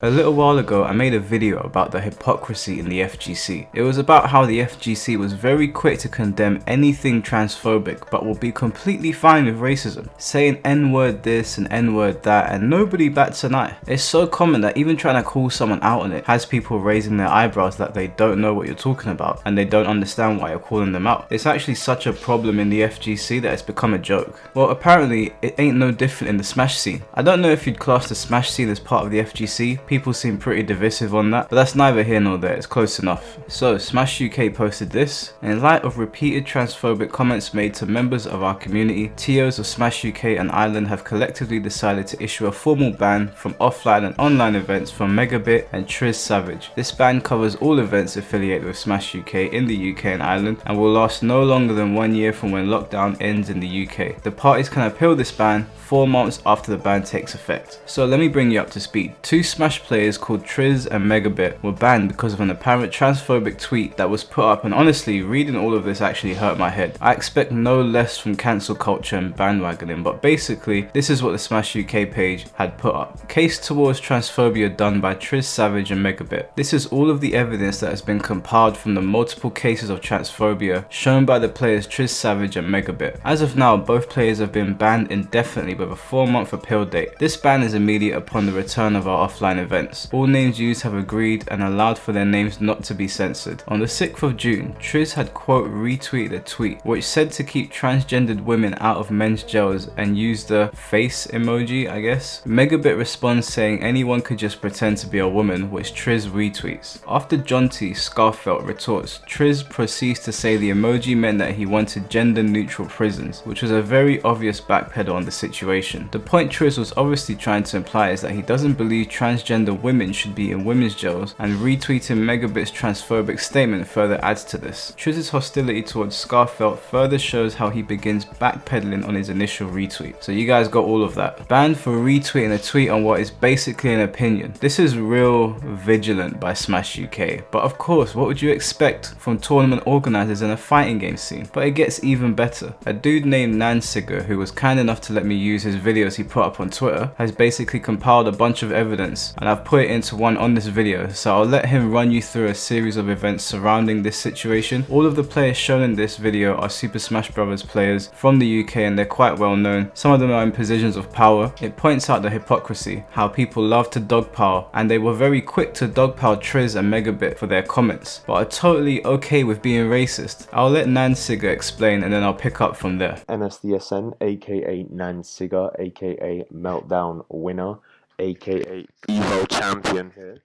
A little while ago, I made a video about the hypocrisy in the FGC. It was about how the FGC was very quick to condemn anything transphobic, but will be completely fine with racism, saying N-word this and N-word that, and nobody bats an eye. It's so common that even trying to call someone out on it has people raising their eyebrows that they don't know what you're talking about, and they don't understand why you're calling them out. It's actually such a problem in the FGC that it's become a joke. Well, apparently, it ain't no different in the Smash scene. I don't know if you'd class the Smash scene as part of the FGC. People seem pretty divisive on that, but that's neither here nor there, it's close enough. So, Smash UK posted this: in light of repeated transphobic comments made to members of our community, TOs of Smash UK and Ireland have collectively decided to issue a formal ban from offline and online events from Megabit and Triz Savage. This ban covers all events affiliated with Smash UK in the UK and Ireland and will last no longer than 1 year from when lockdown ends in the UK. The parties can appeal this ban 4 months after the ban takes effect. So let me bring you up to speed. Two Smash players called Triz and Megabit were banned because of an apparent transphobic tweet that was put up, and honestly, reading all of this actually hurt my head. I expect no less from cancel culture and bandwagoning, but basically, this is what the Smash UK page had put up. Case towards transphobia done by Triz Savage and Megabit. This is all of the evidence that has been compiled from the multiple cases of transphobia shown by the players Triz Savage and Megabit. As of now, both players have been banned indefinitely with a 4-month appeal date. This ban is immediate upon the return of our offline events. All names used have agreed and allowed for their names not to be censored. On the 6th of June, Triz had quote retweeted a tweet which said to keep transgendered women out of men's jails and used the face emoji, I guess. Megabit responds saying anyone could just pretend to be a woman, which Triz retweets. After John T. Scarfelt retorts, Triz proceeds to say the emoji meant that he wanted gender neutral prisons, which was a very obvious backpedal on the situation. The point Triz was obviously trying to imply is that he doesn't believe transgender women should be in women's jails, and retweeting Megabit's transphobic statement further adds to this. Triz's hostility towards Scarfelt further shows how he begins backpedaling on his initial retweet. So you guys got all of that. Banned for retweeting a tweet on what is basically an opinion. This is real vigilant by Smash UK, but of course, what would you expect from tournament organizers in a fighting game scene? But it gets even better. A dude named Nansiger, who was kind enough to let me use his videos he put up on Twitter, has basically compiled a bunch of evidence, and I've put it into one on this video, so I'll let him run you through a series of events surrounding this situation. All of the players shown in this video are Super Smash Bros players from the UK, and they're quite well known. Some of them are in positions of power. It points out the hypocrisy, how people love to dogpile, and they were very quick to dogpile Triz and Megabit for their comments, but are totally okay with being racist. I'll let Nansiger explain and then I'll pick up from there. NSDSN, aka Nansiger, aka Meltdown Winner, aka Evo Champion here.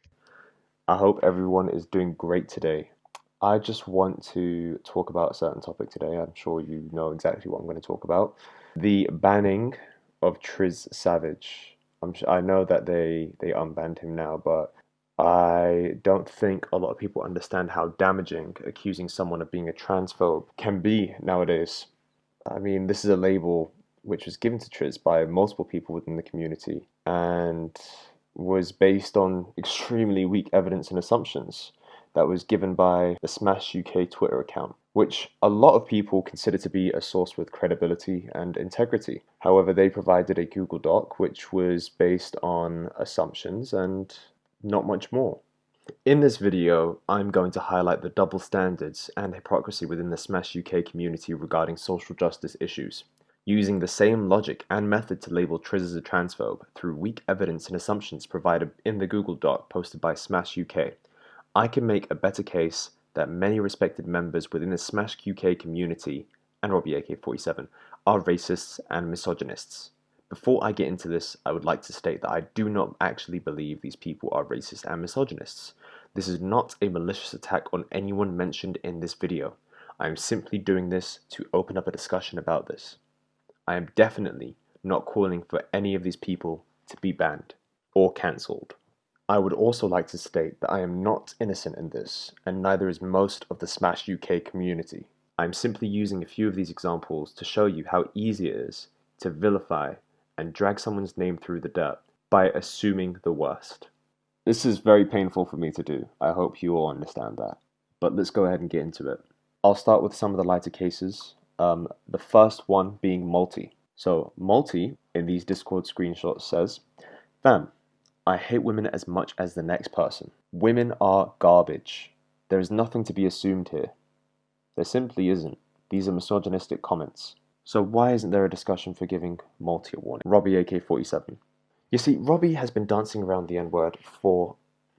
I hope everyone is doing great today. I just want to talk about a certain topic today. I'm sure you know exactly what I'm going to talk about. The banning of Triz Savage. I know that they unbanned him now, but I don't think a lot of people understand how damaging accusing someone of being a transphobe can be nowadays. I mean, this is a label which was given to Triz by multiple people within the community and was based on extremely weak evidence and assumptions that was given by the Smash UK Twitter account, which a lot of people consider to be a source with credibility and integrity. However, they provided a Google Doc which was based on assumptions and not much more. In this video, I'm going to highlight the double standards and hypocrisy within the Smash UK community regarding social justice issues, using the same logic and method to label Triz as a transphobe through weak evidence and assumptions provided in the Google Doc posted by Smash UK. I can make a better case that many respected members within the Smash UK community, and Robbie AK47, are racists and misogynists. Before I get into this, I would like to state that I do not actually believe these people are racist and misogynists. This is not a malicious attack on anyone mentioned in this video. I am simply doing this to open up a discussion about this. I am definitely not calling for any of these people to be banned or cancelled. I would also like to state that I am not innocent in this, and neither is most of the Smash UK community. I am simply using a few of these examples to show you how easy it is to vilify and drag someone's name through the dirt by assuming the worst. This is very painful for me to do. I hope you all understand that. But let's go ahead and get into it. I'll start with some of the lighter cases. The first one being Multi. So Multi, in these Discord screenshots, says, "Fam, I hate women as much as the next person. Women are garbage. There is nothing to be assumed here. There simply isn't. These are misogynistic comments. So why isn't there a discussion for giving Multi a warning? Robbie AK-47. You see, Robbie has been dancing around the N-word for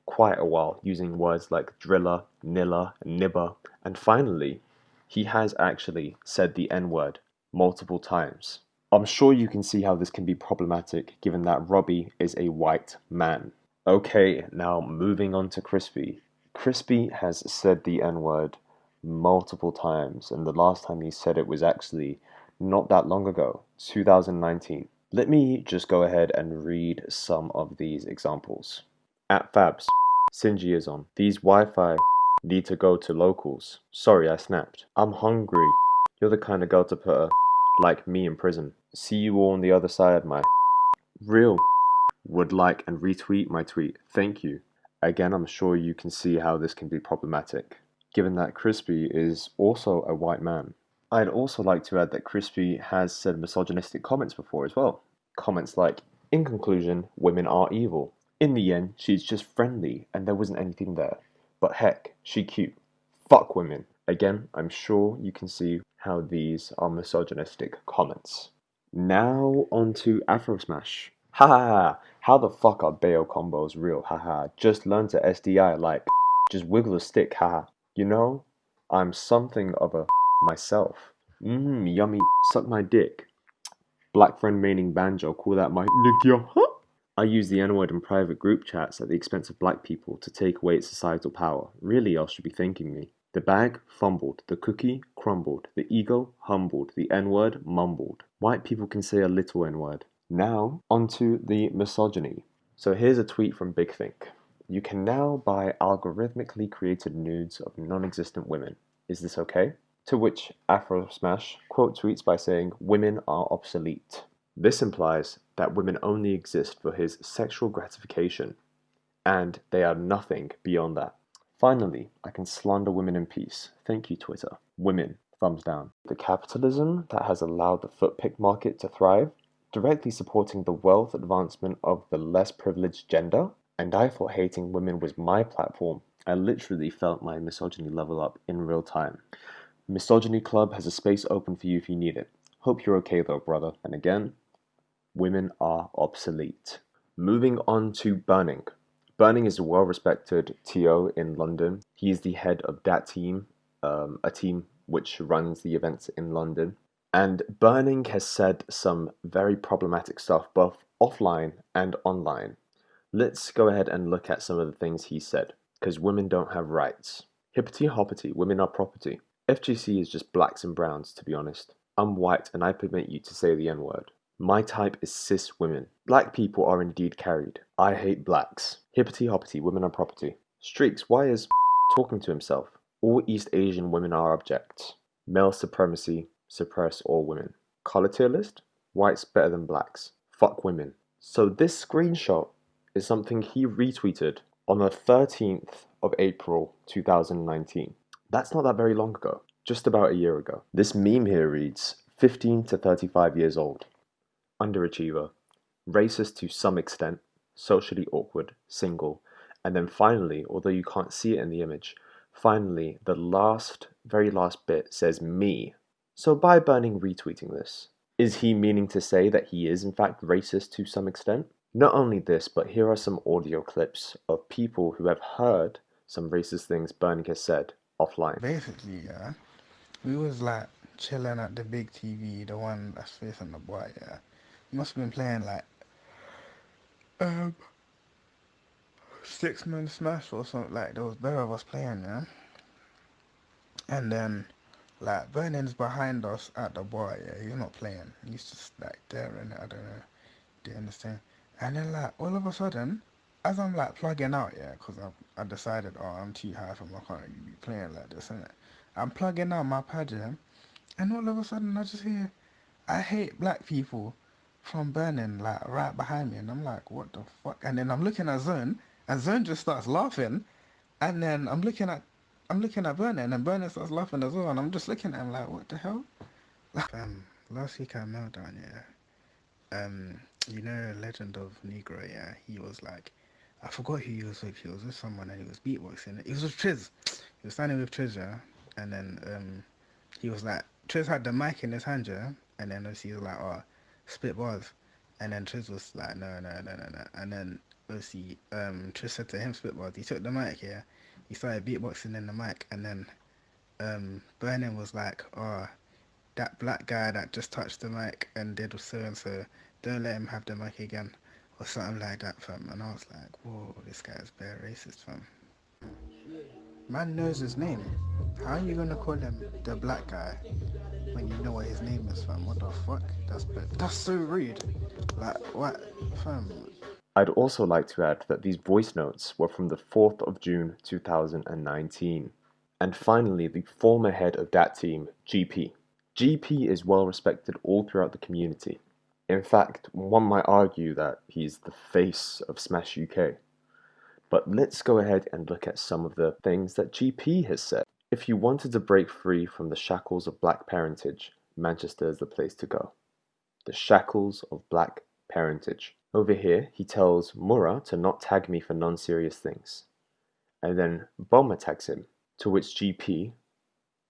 quite a while, using words like driller, niller, and nibber, and finally, he has actually said the N-word multiple times. I'm sure you can see how this can be problematic given that Robbie is a white man. Okay, now moving on to Crispy. Crispy has said the N-word multiple times, and the last time he said it was actually not that long ago, 2019. Let me just go ahead and read some of these examples. At Fabs, Sinji is on. These Wi-Fi need to go to locals. Sorry, I snapped. I'm hungry. You're the kind of girl to put a like me in prison. See you all on the other side, my real would like and retweet my tweet. Thank you. Again, I'm sure you can see how this can be problematic, given that Crispy is also a white man. I'd also like to add that Crispy has said misogynistic comments before as well. Comments like, in conclusion, women are evil. In the end, she's just friendly and there wasn't anything there. But heck, she cute. Fuck women. Again, I'm sure you can see how these are misogynistic comments. Now on to Afro Smash. Haha, how the fuck are Bayo combos real? Haha, just learn to SDI like, just wiggle a stick, haha. You know, I'm something of a myself. Yummy, suck my dick. Black friend meaning banjo, call that my nigga, huh? I use the N-word in private group chats at the expense of black people to take away its societal power. Really, y'all should be thanking me. The bag fumbled, the cookie crumbled, the ego humbled, the N-word mumbled. White people can say a little N-word. Now, onto the misogyny. So here's a tweet from Big Think. You can now buy algorithmically created nudes of non-existent women. Is this okay? To which Afro Smash quote tweets by saying, women are obsolete. This implies that women only exist for his sexual gratification, and they are nothing beyond that. Finally, I can slander women in peace. Thank you, Twitter. Women, thumbs down. The capitalism that has allowed the foot pick market to thrive, directly supporting the wealth advancement of the less privileged gender, and I thought hating women was my platform. I literally felt my misogyny level up in real time. Misogyny Club has a space open for you if you need it. Hope you're okay though, brother. And again, women are obsolete. Moving on to Burning. Burning is a well-respected TO in London. He is the head of that team, a team which runs the events in London. And Burning has said some very problematic stuff, both offline and online. Let's go ahead and look at some of the things he said, because women don't have rights. Hippity hoppity, women are property. FGC is just blacks and browns, to be honest. I'm white and I permit you to say the N-word. My type is cis women. Black people are indeed carried. I hate blacks. Hippity hoppity, women are property. Streaks, why is talking to himself? All East Asian women are objects. Male supremacy, suppress all women. Color tier list? Whites better than blacks. Fuck women. So this screenshot is something he retweeted on the 13th of April 2019. That's not that very long ago, just about a year ago. This meme here reads, 15 to 35 years old. Underachiever, racist to some extent, socially awkward, single, and then finally, although you can't see it in the image, finally, the very last bit says me. So by Burning retweeting this, is he meaning to say that he is in fact racist to some extent? Not only this, but here are some audio clips of people who have heard some racist things Burning has said offline. Basically, yeah, we was like chilling at the big TV, the one that's facing the boy, yeah. We must have been playing like um 6-man smash or something, like there was better of us playing, yeah. And then like Vernon's behind us at the bar, yeah, he's not playing. He's just like there and I don't know, do you understand? And then like all of a sudden, as I'm like plugging out, yeah, because I decided, oh, I'm too high for my car to be playing like this, innit? I'm plugging out my pad, yeah, and all of a sudden I just hear, I hate black people from Burning, like right behind me, and I'm like, what the fuck? And then I'm looking at Zone, and Zone just starts laughing, and then I'm looking at Burning, and Burning starts laughing as well, and I'm just looking at him like, what the hell? Last week at Meltdown, yeah. You know, Legend of Negro, yeah, he was like, I forgot who he was with. He was with someone and he was beatboxing. He was with Triz. He was standing with Triz, yeah, and then he was like, Triz had the mic in his hand, yeah, and then obviously he was like, oh, spit bars, and then Triz was like, no, no, no, no, no, and then obviously Triz said to him, spit bars. He took the mic, yeah, he started beatboxing in the mic, and then Burning was like, oh, that black guy that just touched the mic and did so and so, don't let him have the mic again, or something like that, fam. And I was like, whoa, this guy's bare racist, fam. Man knows his name. How are you gonna call him the black guy when you know what his name is, fam? What the fuck? That's so rude. Like, what, fam? I'd also like to add that these voice notes were from the 4th of June 2019. And finally, the former head of that team, GP. GP is well respected all throughout the community. In fact, one might argue that he's the face of Smash UK. But let's go ahead and look at some of the things that GP has said. If you wanted to break free from the shackles of black parentage, Manchester is the place to go. The shackles of black parentage. Over here, he tells Mura to not tag me for non-serious things. And then Bomber tags him, to which GP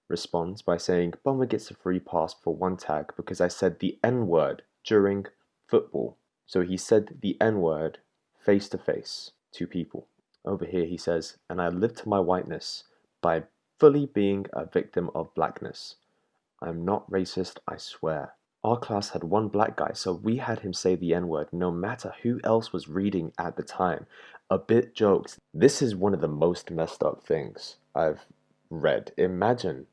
responds by saying, Bomber gets a free pass for one tag because I said the N-word during football. So he said the N-word face to face to people. Over here he says, and I live to my whiteness by fully being a victim of blackness. I'm not racist, I swear. Our class had one black guy, so we had him say the N-word no matter who else was reading at the time. A bit jokes. This is one of the most messed up things I've read. Imagine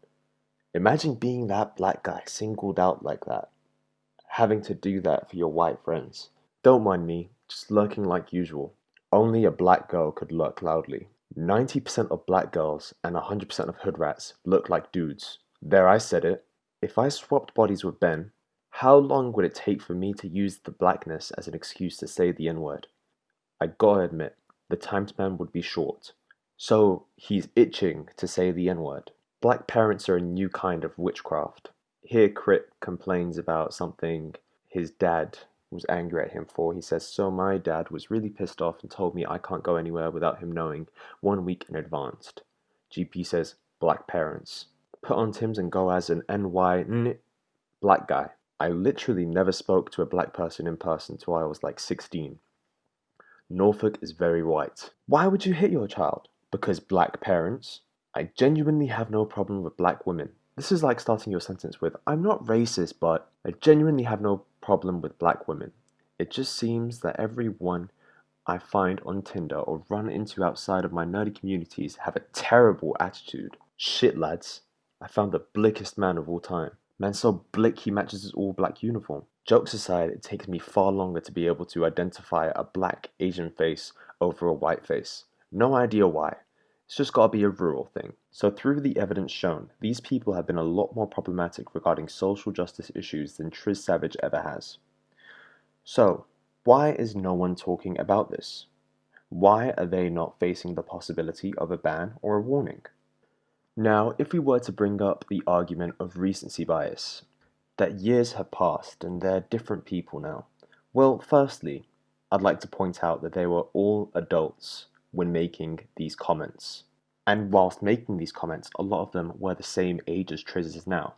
being that black guy singled out like that. Having to do that for your white friends. Don't mind me, just lurking like usual. Only a black girl could lurk loudly. 90% of black girls and 100% of hood rats look like dudes. There, I said it. If I swapped bodies with Ben, how long would it take for me to use the blackness as an excuse to say the N-word? I gotta admit, the time span would be short. So he's itching to say the N-word. Black parents are a new kind of witchcraft. Here Crit complains about something his dad was angry at him for. He says, so my dad was really pissed off and told me I can't go anywhere without him knowing 1 week in advance. GP says, black parents. Put on Timbs and go as an NY black guy. I literally never spoke to a black person in person till I was like 16. Norfolk is very white. Why would you hit your child? Because black parents? I genuinely have no problem with black women. This is like starting your sentence with, I'm not racist, but I genuinely have no problem with black women. It just seems that everyone I find on Tinder or run into outside of my nerdy communities have a terrible attitude. Shit, lads. I found the blickest man of all time. Man so blick he matches his all-black uniform. Jokes aside, it takes me far longer to be able to identify a black Asian face over a white face. No idea why. It's just gotta be a rural thing. So through the evidence shown, these people have been a lot more problematic regarding social justice issues than Triz Savage ever has. So, why is no one talking about this? Why are they not facing the possibility of a ban or a warning? Now, if we were to bring up the argument of recency bias, that years have passed and they're different people now, well, firstly, I'd like to point out that they were all adults when making these comments. And whilst making these comments, a lot of them were the same age as Triz is now.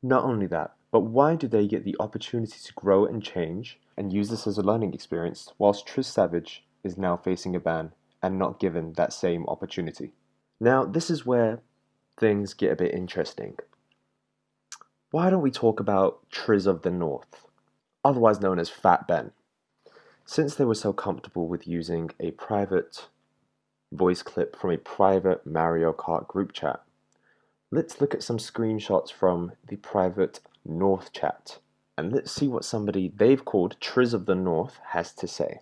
Not only that, but why do they get the opportunity to grow and change and use this as a learning experience, whilst Triz Savage is now facing a ban and not given that same opportunity? Now, this is where things get a bit interesting. Why don't we talk about Triz of the North, otherwise known as Fat Ben? Since they were so comfortable with using a private voice clip from a private Mario Kart group chat, let's look at some screenshots from the private North chat, and let's see what somebody they've called Triz of the North has to say.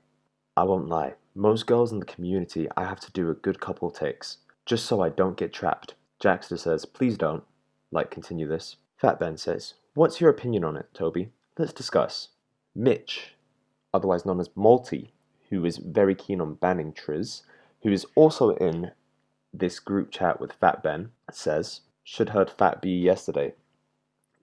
I won't lie, most girls in the community I have to do a good couple takes, just so I don't get trapped. Jackster says, please don't. Like, continue this. Fat Ben says, what's your opinion on it, Toby? Let's discuss. Mitch, otherwise known as Malty, who is very keen on banning Triz, who is also in this group chat with Fat Ben, says, should heard Fat B yesterday.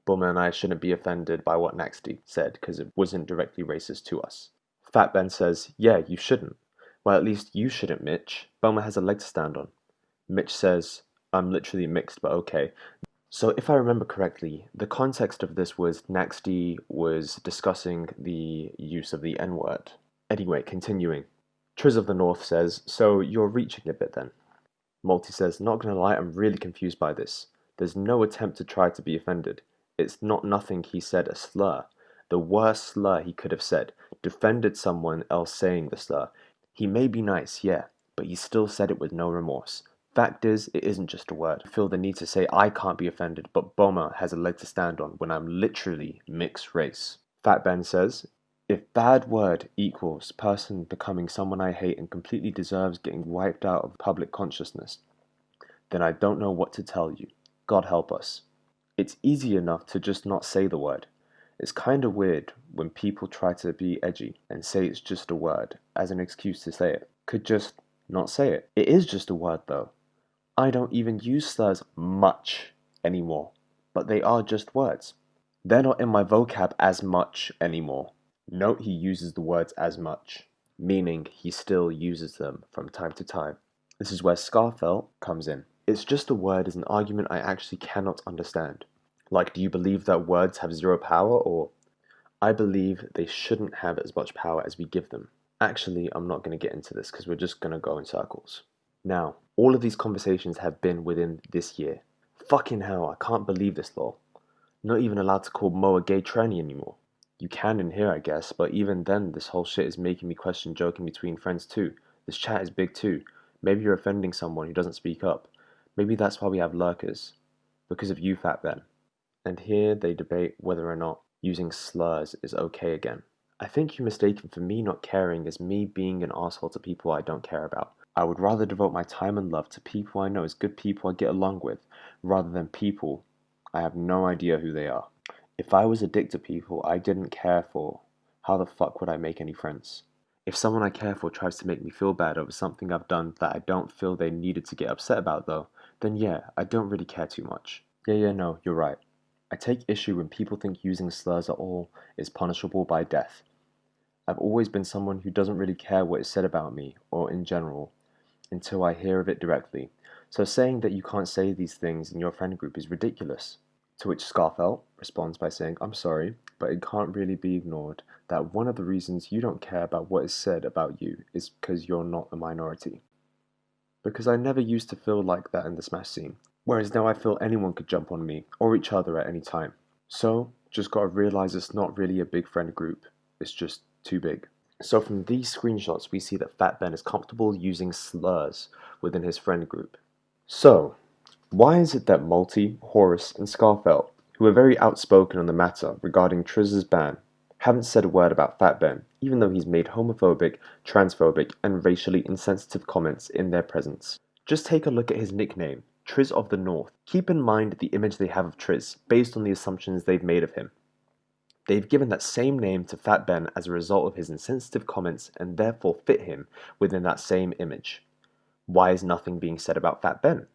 Boomer and I shouldn't be offended by what Naxty said because it wasn't directly racist to us. Fat Ben says, yeah, you shouldn't. Well, at least you shouldn't, Mitch. Boma has a leg to stand on. Mitch says, I'm literally mixed, but okay. So if I remember correctly, the context of this was Naxty was discussing the use of the N-word. Anyway, continuing. Triz of the North says, so you're reaching a bit then. Multi says, not gonna lie, I'm really confused by this. There's no attempt to try to be offended. It's not nothing he said a slur. The worst slur he could have said. Defended someone else saying the slur. He may be nice, yeah, but he still said it with no remorse. Fact is, it isn't just a word. I feel the need to say I can't be offended, but Boma has a leg to stand on when I'm literally mixed race. Fat Ben says, if bad word equals person becoming someone I hate and completely deserves getting wiped out of public consciousness, then I don't know what to tell you. God help us. It's easy enough to just not say the word. It's kinda weird when people try to be edgy and say it's just a word as an excuse to say it. Could just not say it. It is just a word though. I don't even use slurs much anymore, but they are just words. They're not in my vocab as much anymore. Note he uses the words as much, meaning he still uses them from time to time. This is where Scarfelt comes in. It's just a word is an argument I actually cannot understand. Like, do you believe that words have zero power, or I believe they shouldn't have as much power as we give them. Actually, I'm not going to get into this because we're just going to go in circles. Now, all of these conversations have been within this year. Fucking hell, I can't believe this law. Not even allowed to call Mo a gay tranny anymore. You can in here, I guess, but even then, this whole shit is making me question joking between friends too. This chat is big too. Maybe you're offending someone who doesn't speak up. Maybe that's why we have lurkers. Because of you, Fat Ben. And here they debate whether or not using slurs is okay again. I think you're mistaken for me not caring as me being an asshole to people I don't care about. I would rather devote my time and love to people I know as good people I get along with, rather than people I have no idea who they are. If I was a dick to people I didn't care for, how the fuck would I make any friends? If someone I care for tries to make me feel bad over something I've done that I don't feel they needed to get upset about though, then yeah, I don't really care too much. No, you're right. I take issue when people think using slurs at all is punishable by death. I've always been someone who doesn't really care what is said about me, or in general, until I hear of it directly. So saying that you can't say these things in your friend group is ridiculous. To which Scarfelt responds by saying, I'm sorry, but it can't really be ignored that one of the reasons you don't care about what is said about you is because you're not a minority. Because I never used to feel like that in the Smash scene, whereas now I feel anyone could jump on me, or each other at any time. So, just gotta realize it's not really a big friend group, it's just too big. So from these screenshots we see that Fat Ben is comfortable using slurs within his friend group. So, why is it that Multi, Horus, and Scarfelt, who are very outspoken on the matter regarding Triz's ban, haven't said a word about Fat Ben, even though he's made homophobic, transphobic, and racially insensitive comments in their presence? Just take a look at his nickname, Triz of the North. Keep in mind the image they have of Triz, based on the assumptions they've made of him. They've given that same name to Fat Ben as a result of his insensitive comments and therefore fit him within that same image. Why is nothing being said about Fat Ben?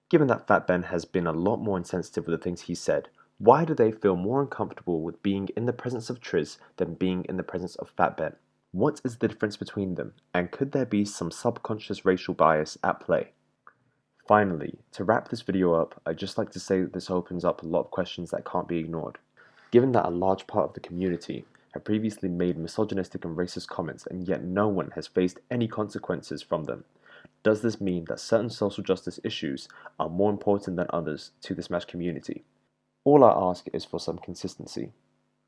Given that Fat Ben has been a lot more insensitive with the things he said, why do they feel more uncomfortable with being in the presence of Triz than being in the presence of Fat Ben? What is the difference between them, and could there be some subconscious racial bias at play? Finally, to wrap this video up, I'd just like to say that this opens up a lot of questions that can't be ignored. Given that a large part of the community have previously made misogynistic and racist comments and yet no one has faced any consequences from them, does this mean that certain social justice issues are more important than others to the Smash community? All I ask is for some consistency,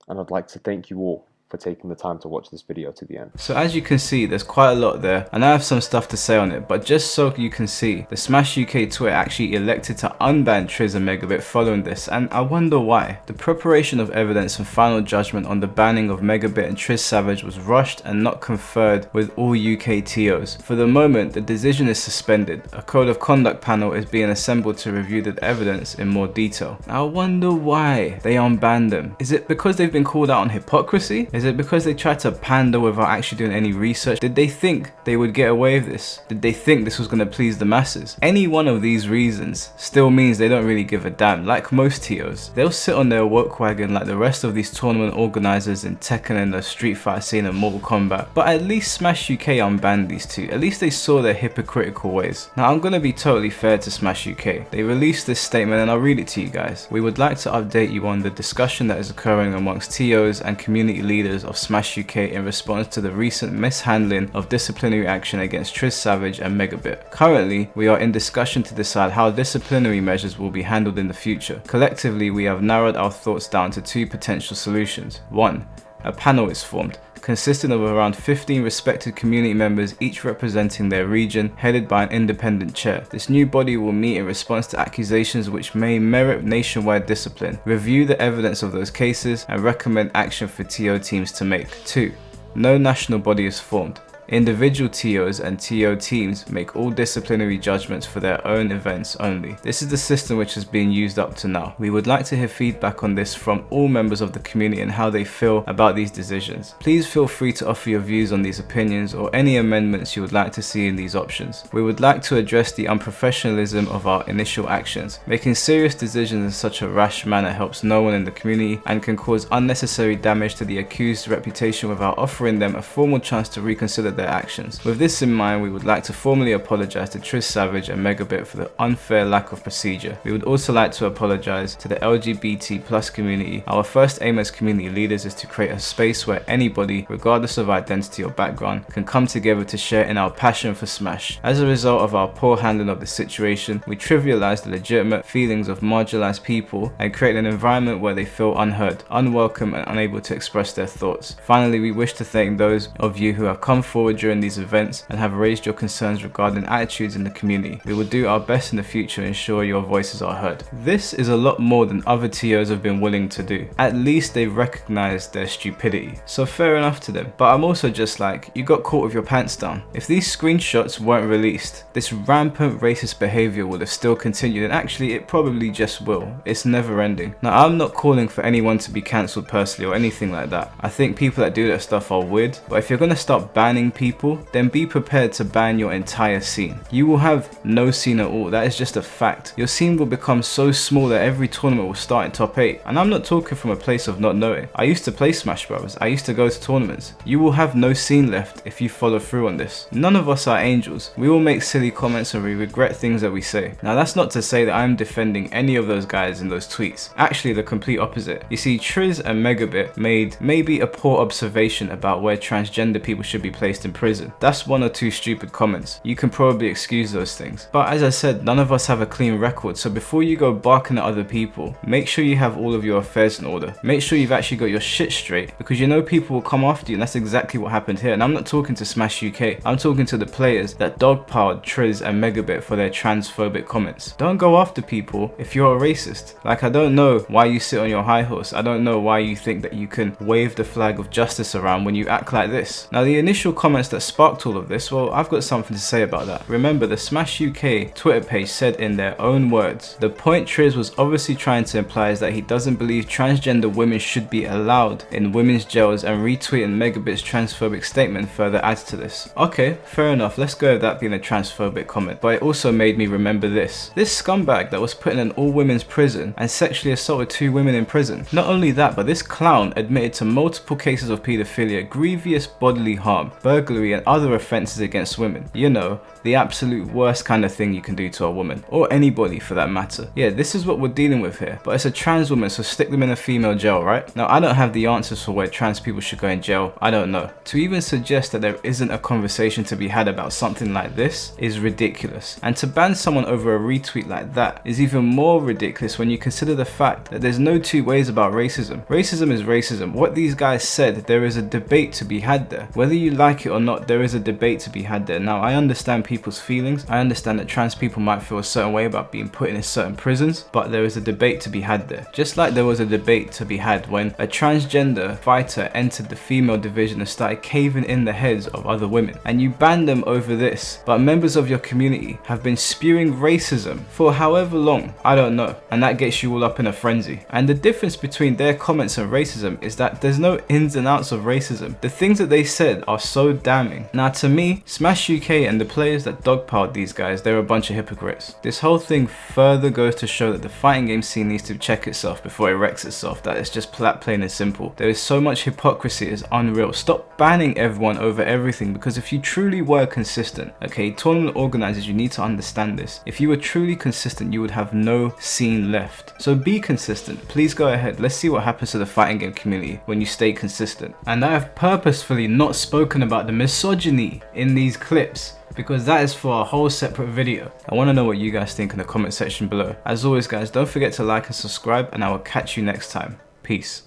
and I'd like to thank you all for taking the time to watch this video to the end. So as you can see, there's quite a lot there, and I have some stuff to say on it, but just so you can see, the Smash UK Twitter actually elected to unban Triz and Megabit following this, and I wonder why. The preparation of evidence and final judgment on the banning of Megabit and Triz Savage was rushed and not conferred with all UK TOs. For the moment, the decision is suspended. A code of conduct panel is being assembled to review the evidence in more detail. I wonder why they unbanned them. Is it because they've been called out on hypocrisy? Is Is it because they tried to pander without actually doing any research? Did they think they would get away with this? Did they think this was going to please the masses? Any one of these reasons still means they don't really give a damn. Like most TOs, they'll sit on their woke wagon like the rest of these tournament organizers in Tekken and the Street Fighter scene and Mortal Kombat. But at least Smash UK unbanned these two. At least they saw their hypocritical ways. Now I'm going to be totally fair to Smash UK. They released this statement and I'll read it to you guys. We would like to update you on the discussion that is occurring amongst TOs and community leaders of Smash UK in response to the recent mishandling of disciplinary action against Triz Savage and Megabit. Currently, we are in discussion to decide how disciplinary measures will be handled in the future. Collectively, we have narrowed our thoughts down to two potential solutions. 1. A panel is formed, consisting of around 15 respected community members, each representing their region, headed by an independent chair. This new body will meet in response to accusations which may merit nationwide discipline, review the evidence of those cases, and recommend action for TO teams to make. 2. No national body is formed. Individual TOs and TO teams make all disciplinary judgments for their own events only. This is the system which has been used up to now. We would like to hear feedback on this from all members of the community and how they feel about these decisions. Please feel free to offer your views on these opinions or any amendments you would like to see in these options. We would like to address the unprofessionalism of our initial actions. Making serious decisions in such a rash manner helps no one in the community and can cause unnecessary damage to the accused's reputation without offering them a formal chance to reconsider their actions. With this in mind, we would like to formally apologize to Triz Savage and Megabit for the unfair lack of procedure. We would also like to apologize to the LGBT+ community. Our first aim as community leaders is to create a space where anybody, regardless of identity or background, can come together to share in our passion for Smash. As a result of our poor handling of the situation, we trivialize the legitimate feelings of marginalized people and create an environment where they feel unheard, unwelcome, and unable to express their thoughts. Finally, we wish to thank those of you who have come forward during these events and have raised your concerns regarding attitudes in the community. We will do our best in the future to ensure your voices are heard. This is a lot more than other TOs have been willing to do. At least they've recognized their stupidity. So fair enough to them. But I'm also just like, you got caught with your pants down. If these screenshots weren't released, this rampant racist behavior would have still continued, and actually it probably just will. It's never ending. Now I'm not calling for anyone to be cancelled personally or anything like that. I think people that do that stuff are weird, but if you're gonna start banning people, then be prepared to ban your entire scene. You will have no scene at all. That is just a fact. Your scene will become so small that every tournament will start in top 8. And I'm not talking from a place of not knowing. I used to play Smash Bros. I used to go to tournaments. You will have no scene left if you follow through on this. None of us are angels. We all make silly comments and we regret things that we say. Now that's not to say that I'm defending any of those guys in those tweets. Actually the complete opposite. You see, Triz and Megabit made maybe a poor observation about where transgender people should be placed in prison. That's one or two stupid comments. You can probably excuse those things. But as I said, none of us have a clean record, so before you go barking at other people, make sure you have all of your affairs in order. Make sure you've actually got your shit straight, because you know people will come after you, and that's exactly what happened here. And I'm not talking to Smash UK, I'm talking to the players that dogpiled Triz and Megabit for their transphobic comments. Don't go after people if you're a racist. Like, I don't know why you sit on your high horse. I don't know why you think that you can wave the flag of justice around when you act like this. Now the initial comments that sparked all of this, well, I've got something to say about that. Remember, the Smash UK Twitter page said in their own words, the point Triz was obviously trying to imply is that he doesn't believe transgender women should be allowed in women's jails, and retweeting Megabit's transphobic statement further adds to this. Okay, fair enough, let's go with that being a transphobic comment, but it also made me remember this. This scumbag that was put in an all-women's prison and sexually assaulted 2 women in prison. Not only that, but this clown admitted to multiple cases of paedophilia, grievous bodily harm, burglary, and other offences against women. You know, the absolute worst kind of thing you can do to a woman, or anybody for that matter. Yeah, this is what we're dealing with here, but it's a trans woman, so stick them in a female jail, right? Now, I don't have the answers for where trans people should go in jail. I don't know. To even suggest that there isn't a conversation to be had about something like this is ridiculous. And to ban someone over a retweet like that is even more ridiculous when you consider the fact that there's no two ways about racism. Racism is racism. What these guys said, there is a debate to be had there. Whether you like it or not, there is a debate to be had there. Now, I understand people's feelings. I understand that trans people might feel a certain way about being put in certain prisons, but there is a debate to be had there. Just like there was a debate to be had when a transgender fighter entered the female division and started caving in the heads of other women, and you banned them over this, but members of your community have been spewing racism for however long, I don't know, and that gets you all up in a frenzy. And the difference between their comments and racism is that there's no ins and outs of racism. The things that they said are so damning. Now, to me, Smash UK and the players that dogpiled these guys, they're a bunch of hypocrites. This whole thing further goes to show that the fighting game scene needs to check itself before it wrecks itself. That it's just plain and simple. There is so much hypocrisy, it's unreal. Stop banning everyone over everything, because if you truly were consistent, okay, tournament organizers, you need to understand this. If you were truly consistent, you would have no scene left. So be consistent. Please go ahead. Let's see what happens to the fighting game community when you stay consistent. And I have purposefully not spoken about the misogyny in these clips, because that is for a whole separate video. I want to know what you guys think in the comment section below. As always guys, don't forget to like and subscribe, and I will catch you next time. Peace.